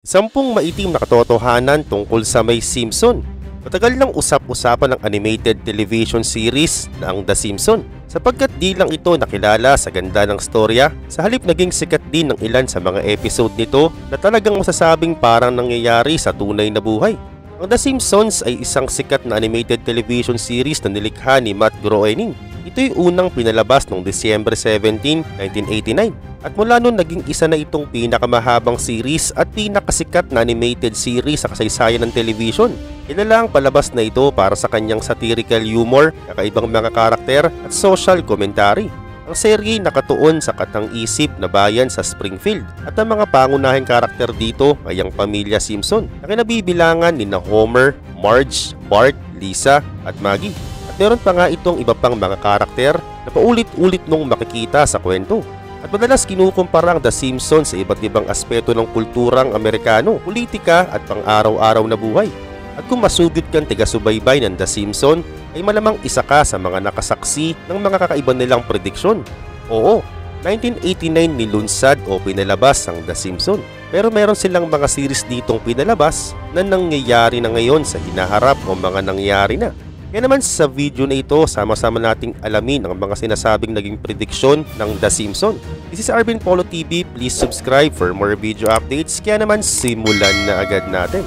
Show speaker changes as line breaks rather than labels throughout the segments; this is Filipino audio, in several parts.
Sampung maitim na katotohanan tungkol sa May Simpson. Matagal nang usap-usapan ng animated television series na ang The Simpsons sapagkat di lang ito nakilala sa ganda ng storya, sa halip naging sikat din ng ilan sa mga episode nito na talagang masasabing parang nangyayari sa tunay na buhay. Ang The Simpsons ay isang sikat na animated television series na nilikha ni Matt Groening. Ito'y unang pinalabas noong December 17, 1989. At mula noon naging isa na itong pinakamahabang series at pinakasikat na animated series sa kasaysayan ng television. Kilala ang palabas na ito para sa kanyang satirical humor, kakaibang mga karakter at social commentary. Ang serye nakatuon sa katang-isip na bayan sa Springfield at ang mga pangunahing karakter dito ay ang pamilya Simpson na kinabibilangan ni Homer, Marge, Bart, Lisa at Maggie. At meron pa nga itong iba pang mga karakter na paulit-ulit nung makikita sa kwento. At madalas kinukumpara ang The Simpsons sa iba't ibang aspeto ng kulturang Amerikano, politika at pang-araw-araw na buhay. At kung masugid kang taga-subaybay ng The Simpsons, ay malamang isa ka sa mga nakasaksi ng mga kakaiba nilang prediksyon. Oo, 1989 nilunsad o pinalabas ang The Simpsons. Pero meron silang mga series ditong pinalabas na nangyayari na ngayon sa hinaharap o mga nangyari na. Kaya naman sa video na ito, sama-sama nating alamin ang mga sinasabing naging prediksyon ng The Simpsons. This is Arvin Polo TV. Please subscribe for more video updates. Kaya naman simulan na agad natin.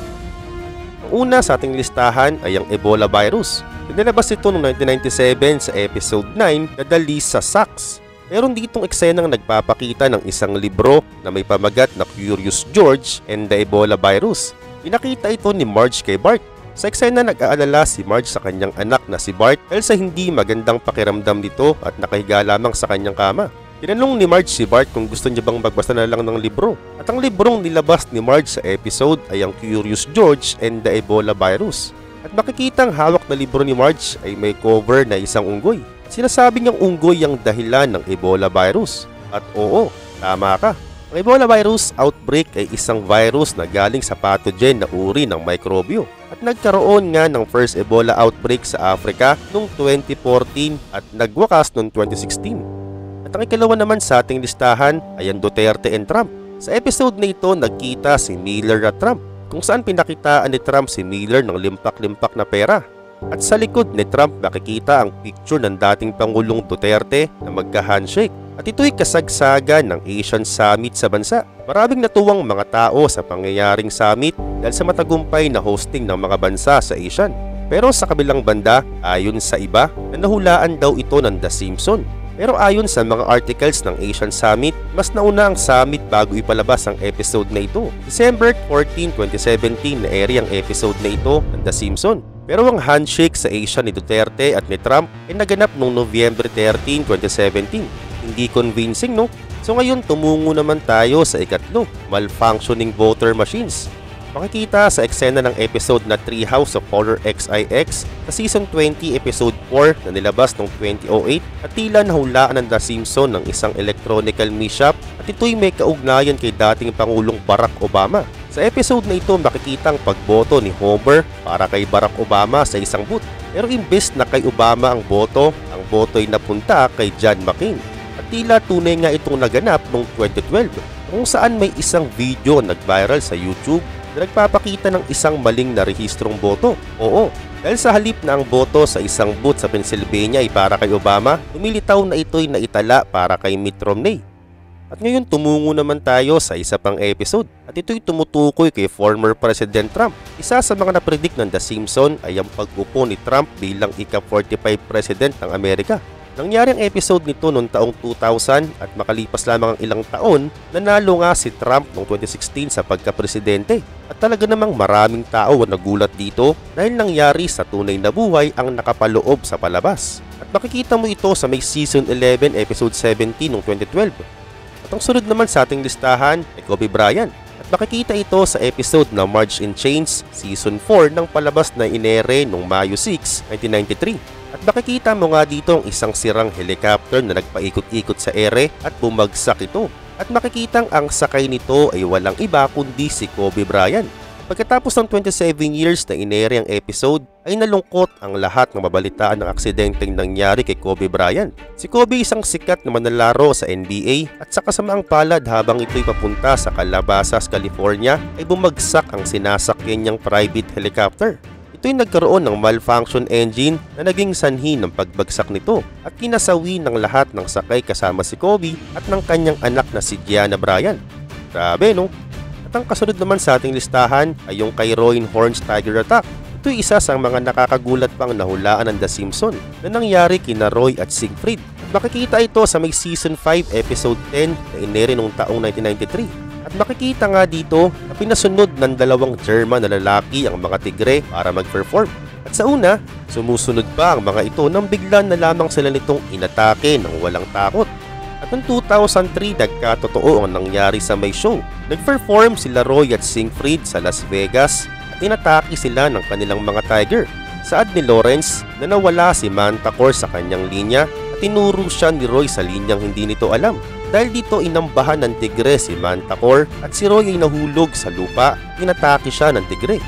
Ang una sa ating listahan ay ang Ebola virus. Pinalabas ito noong 1997 sa episode 9 na The Lisa Sucks. Meron ditong eksenang nagpapakita ng isang libro na may pamagat na Curious George and the Ebola virus. Pinakita ito ni Marge kay Bart. Sa eksena nag-aalala si Marge sa kanyang anak na si Bart dahil sa hindi magandang pakiramdam nito at nakahiga lamang sa kanyang kama. Tinanong ni Marge si Bart kung gusto niya bang magbasa na lang ng libro. At ang librong nilabas ni Marge sa episode ay ang Curious George and the Ebola virus. At makikitang hawak na libro ni Marge ay may cover na isang unggoy. Sinasabi niyang unggoy ang dahilan ng Ebola virus. At oo, tama ka. Ang Ebola virus outbreak ay isang virus na galing sa pathogen na uri ng mikrobyo. At nagkaroon nga ng first Ebola outbreak sa Africa noong 2014 at nagwakas noong 2016. At ang ikalawa naman sa ating listahan ay ang Duterte and Trump. Sa episode na ito, nagkita si Miller at Trump kung saan pinakitaan ni Trump si Miller ng limpak-limpak na pera. At sa likod ni Trump nakikita ang picture ng dating Pangulong Duterte na magka-handshake. At ito'y kasagsagan ng Asian Summit sa bansa. Maraming natuwang mga tao sa pangyayaring summit dahil sa matagumpay na hosting ng mga bansa sa Asian. Pero sa kabilang banda, ayon sa iba, na nahulaan daw ito ng The Simpsons. Pero ayon sa mga articles ng Asian Summit, mas nauna ang summit bago ipalabas ang episode na ito. December 14, 2017 na ere ang episode na ito ng The Simpsons. Pero ang handshake sa Asia ni Duterte at ni Trump ay naganap noong November 13, 2017. Hindi convincing, no? So ngayon tumungo naman tayo sa ikatlo, malfunctioning voter machines. Makikita sa eksena ng episode na Treehouse of Horror XIX sa Season 20 Episode 4 na nilabas noong 2008 at tila nahulaan ng The Simpsons ng isang electronical mishap at ito'y may kaugnayan kay dating Pangulong Barack Obama. Sa episode na ito makikita ang pagboto ni Homer para kay Barack Obama sa isang booth. Pero imbes na kay Obama ang boto'y napunta kay John McCain. At tila tunay nga itong naganap noong 2012 kung saan may isang video nag-viral sa YouTube na nagpapakita ng isang maling na rehistrong boto. Oo, dahil sa halip na ang boto sa isang booth sa Pennsylvania ay para kay Obama, lumilitaw na ito'y naitala para kay Mitt Romney. At ngayon tumungo naman tayo sa isa pang episode at ito'y tumutukoy kay former President Trump. Isa sa mga napredict ng The Simpsons ay ang pag-upo ni Trump bilang ika-45 President ng Amerika. Nangyari ang episode nito noong taong 2000 at makalipas lamang ang ilang taon, nanalo nga si Trump noong 2016 sa pagka-presidente. At talaga namang maraming tao ang nagulat dito dahil nangyari sa tunay na buhay ang nakapaloob sa palabas. At makikita mo ito sa may Season 11 Episode 17 noong 2012. At ang sunod naman sa ating listahan ay Kobe Bryant. At makikita ito sa episode na Marge in Chains Season 4 ng palabas na inere noong Mayo 6, 1993. At makikita mo nga dito ang isang sirang helicopter na nagpaikot-ikot sa ere at bumagsak ito. At makikitang ang sakay nito ay walang iba kundi si Kobe Bryant. Pagkatapos ng 27 years na inere ang episode, ay nalungkot ang lahat ng mabalitaan ng aksidenteng nangyari kay Kobe Bryant. Si Kobe isang sikat na manlalaro sa NBA at sa kasamaang palad habang ito'y papunta sa Calabasas, California ay bumagsak ang sinasakyan niyang private helicopter. Ito'y nagkaroon ng malfunction engine na naging sanhi ng pagbagsak nito at kinasawi ng lahat ng sakay kasama si Kobe at ng kanyang anak na si Gianna Bryant. Grabe no? At ang kasunod naman sa ating listahan ay yung kay Roy Horn's Tiger Attack. Ito'y isa sa mga nakakagulat pang nahulaan ng The Simpsons na nangyari kina Roy at Siegfried. At makikita ito sa may Season 5 Episode 10 na inere noong taong 1993. At makikita nga dito na pinasunod ng dalawang German na lalaki ang mga tigre para mag-perform. At sa una, sumusunod pa ang mga ito nang biglan na lamang sila nitong inatake ng walang takot. At noong 2003, nagkatotoo ang nangyari sa may show. Nag-perform sila Roy at Siegfried sa Las Vegas at inatake sila ng kanilang mga tiger. Saad ni Lawrence na nawala si Mantacore sa kanyang linya at tinuro siya ni Roy sa linyang hindi nito alam. Dahil dito inambahan ng tigre si Mantacore at si Roy ay nahulog sa lupa, inatake siya ng tigre.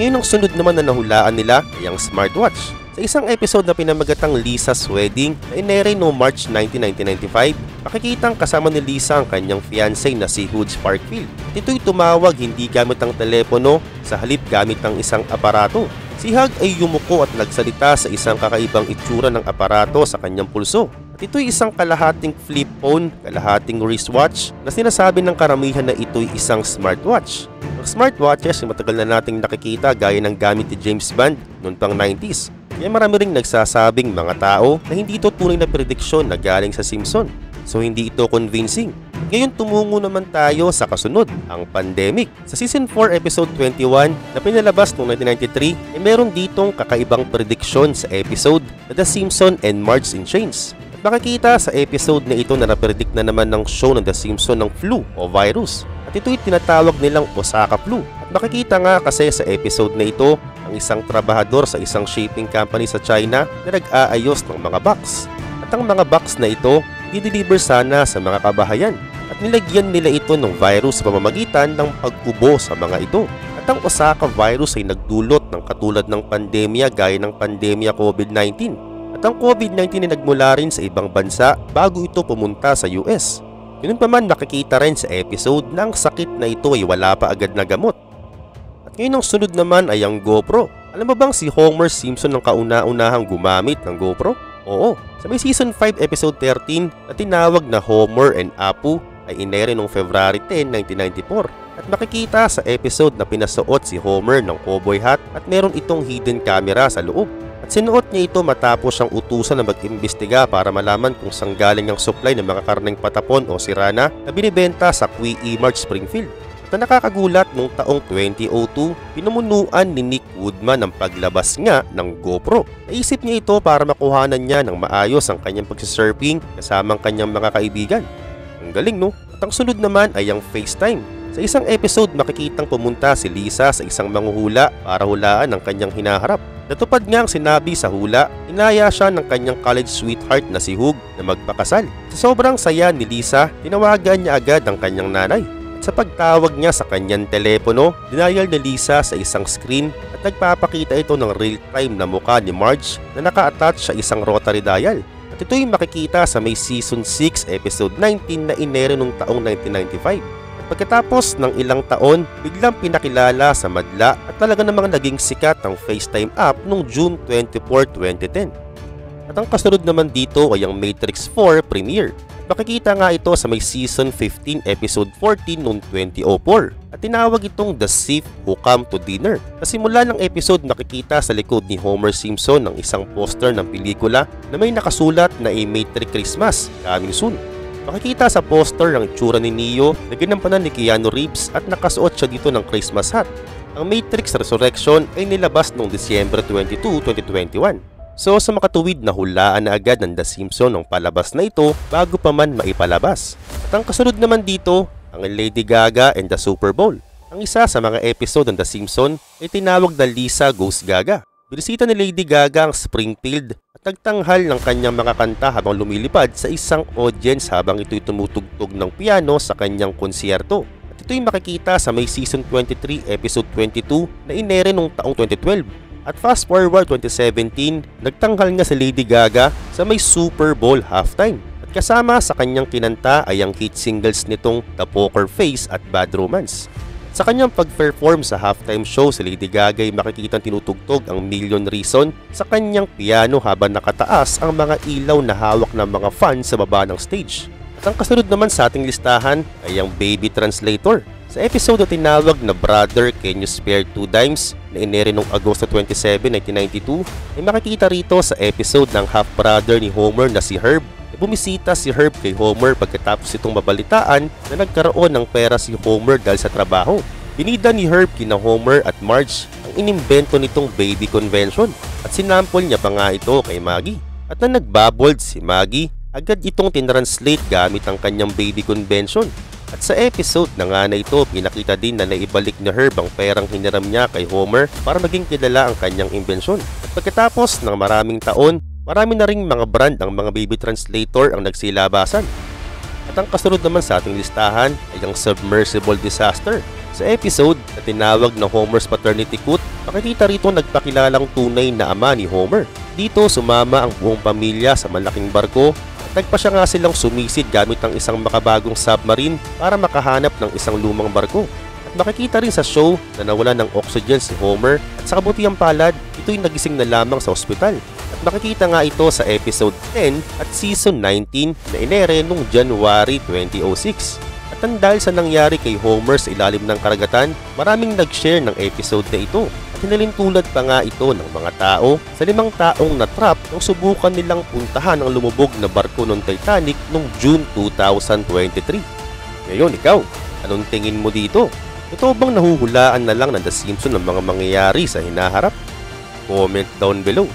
Ngayon ang sunod naman na nahulaan nila ay ang smartwatch. Sa isang episode na pinamagatang Lisa's Wedding na inere no March 19, 1995, makikitang kasama ni Lisa ang kanyang fiancé na si Hoods Parkfield. At ito'y tumawag hindi gamit ang telepono, sa halip gamit ang isang aparato. Si Hug ay yumuko at nagsalita sa isang kakaibang itsura ng aparato sa kanyang pulso. At ito'y isang kalahating flip phone, kalahating wristwatch na sinasabi ng karamihan na ito'y isang smartwatch. Ang smartwatches ay matagal na nating nakikita gaya ng gamit ni James Bond noon pang 90s. Kaya marami ring nagsasabing mga tao na hindi ito tunay na prediksyon na galing sa Simpson. So hindi ito convincing. Ngayon tumungo naman tayo sa kasunod, ang pandemic. Sa Season 4 Episode 21 na pinalabas noong 1993, ay meron ditong kakaibang prediksyon sa episode na The Simpsons and Marge in Chains. At makikita sa episode na ito na napredict na naman ng show ng The Simpsons ng flu o virus. At ito'y tinatawag nilang Osaka flu. At makikita nga kasi sa episode na ito ang isang trabahador sa isang shipping company sa China na nag-aayos ng mga box. At ang mga box na ito, di-deliver sana sa mga kabahayan. At nilagyan nila ito ng virus sa pamamagitan ng pag-ubo sa mga ito. At ang Osaka virus ay nagdulot ng katulad ng pandemya gaya ng pandemya COVID-19. At ang COVID-19 ay nagmula rin sa ibang bansa bago ito pumunta sa US. Ganun pa man makikita rin sa episode na ang sakit na ito ay wala pa agad na gamot. At ngayon ang sunod naman ay ang GoPro. Alam mo bang si Homer Simpson ang kauna-unahang gumamit ng GoPro? Oo, sa may Season 5 Episode 13 na tinawag na Homer and Apu ay inere noong February 10, 1994. At makikita sa episode na pinasuot si Homer ng cowboy hat at meron itong hidden camera sa loob. At sinuot niya ito matapos siyang utusan na mag-imbestiga para malaman kung saan galing ang supply ng mga karneng patapon o sirana na binibenta sa Quee Mart Springfield. At na nakakagulat noong taong 2002, pinumunuan ni Nick Woodman ang paglabas nga ng GoPro. Naisip niya ito para makuhanan niya ng maayos ang kanyang pagsisurfing kasama ang kanyang mga kaibigan. Ang galing no? At ang sunod naman ay ang FaceTime. Sa isang episode makikitang pumunta si Lisa sa isang manghuhula para hulaan ang kanyang hinaharap. Natupad nga ang sinabi sa hula, inaya siya ng kanyang college sweetheart na si Hug na magpakasal. Sa sobrang saya ni Lisa, tinawagan niya agad ang kanyang nanay. At sa pagtawag niya sa kanyang telepono, dinayal ni Lisa sa isang screen at nagpapakita ito ng real-time na mukha ni Marge na naka-attach sa isang rotary dial. At ito'y makikita sa may Season 6 Episode 19 na inere noong taong 1995. Pagkatapos ng ilang taon, biglang pinakilala sa madla at talaga namang naging sikat ang FaceTime app noong June 24, 2010. At ang kasunod naman dito ay ang Matrix 4 premiere. Makikita nga ito sa may Season 15 Episode 14 noong 2004 at tinawag itong The Thief Who Came to Dinner. Sa simula ng episode makikita sa likod ni Homer Simpson ang isang poster ng pelikula na may nakasulat na A Matrix Christmas, coming soon. Makikita sa poster ang itsura ni Neo na ginampanan ni Keanu Reeves at nakasuot siya dito ng Christmas hat. Ang Matrix Resurrection ay nilabas noong December 22, 2021. So sa makatuwid na hulaan na agad ng The Simpsons ang palabas na ito bago pa man maipalabas. At ang kasunod naman dito, ang Lady Gaga and the Super Bowl. Ang isa sa mga episode ng The Simpsons ay tinawag na Lisa Goes Gaga. Binisita ni Lady Gaga ang Springfield at nagtanghal ng kanyang mga kanta habang lumilipad sa isang audience habang ito'y tumutugtog ng piano sa kanyang konsyerto. At At ito'y makikita sa may Season 23, Episode 22 na inere noong taong 2012. At fast forward 2017, nagtanggal nga si Lady Gaga sa may Super Bowl halftime. At kasama sa kanyang kinanta ay ang hit singles nitong The Poker Face at Bad Romance. Sa kanyang pag-perform sa halftime show, si Lady Gaga ay makikitang tinutugtog ang Million Reason sa kanyang piano habang nakataas ang mga ilaw na hawak ng mga fans sa baba ng stage. At ang kasunod naman sa ating listahan ay ang Baby Translator. Sa episode na tinawag na Brother, Can You Spare Two Dimes na inere noong Agosto 27, 1992, ay makikita rito sa episode ng half-brother ni Homer na si Herb. Bumisita si Herb kay Homer pagkatapos itong mabalitaan na nagkaroon ng pera si Homer dahil sa trabaho. Binida ni Herb kina Homer at Marge ang inimbento nitong baby convention at sinample niya pa nga ito kay Maggie. At na nagbabold si Maggie, agad itong tinranslate gamit ang kanyang baby convention. At sa episode na nga na ito, pinakita din na naibalik ni Herb ang perang hiniram niya kay Homer para maging kilala ang kanyang imbensyon. At pagkatapos ng maraming taon, marami na ring mga brand ang mga baby translator ang nagsilabasan. At ang kasunod naman sa ating listahan ay ang Submersible Disaster. Sa episode na tinawag na Homer's Paternity Coot, makikita rito nagpakilalang tunay na ama ni Homer. Dito sumama ang buong pamilya sa malaking barko at nagpasya nga silang sumisid gamit ang isang makabagong submarine para makahanap ng isang lumang barko. At makikita rin sa show na nawala ng oxygen si Homer at sa kabutihang palad, ito'y nagising na lamang sa ospital. At makikita nga ito sa episode 10 at season 19 na inere noong January 2006. At ang dahil sa nangyari kay Homer sa ilalim ng karagatan, maraming nag-share ng episode na ito. At hinalintulad pa nga ito ng mga tao sa 5 taong na-trap nang subukan nilang puntahan ang lumubog na barko ng Titanic noong June 2023. Ngayon ikaw, anong tingin mo dito? Ito bang nahuhulaan na lang ng The Simpsons ng mga mangyayari sa hinaharap? Comment down below.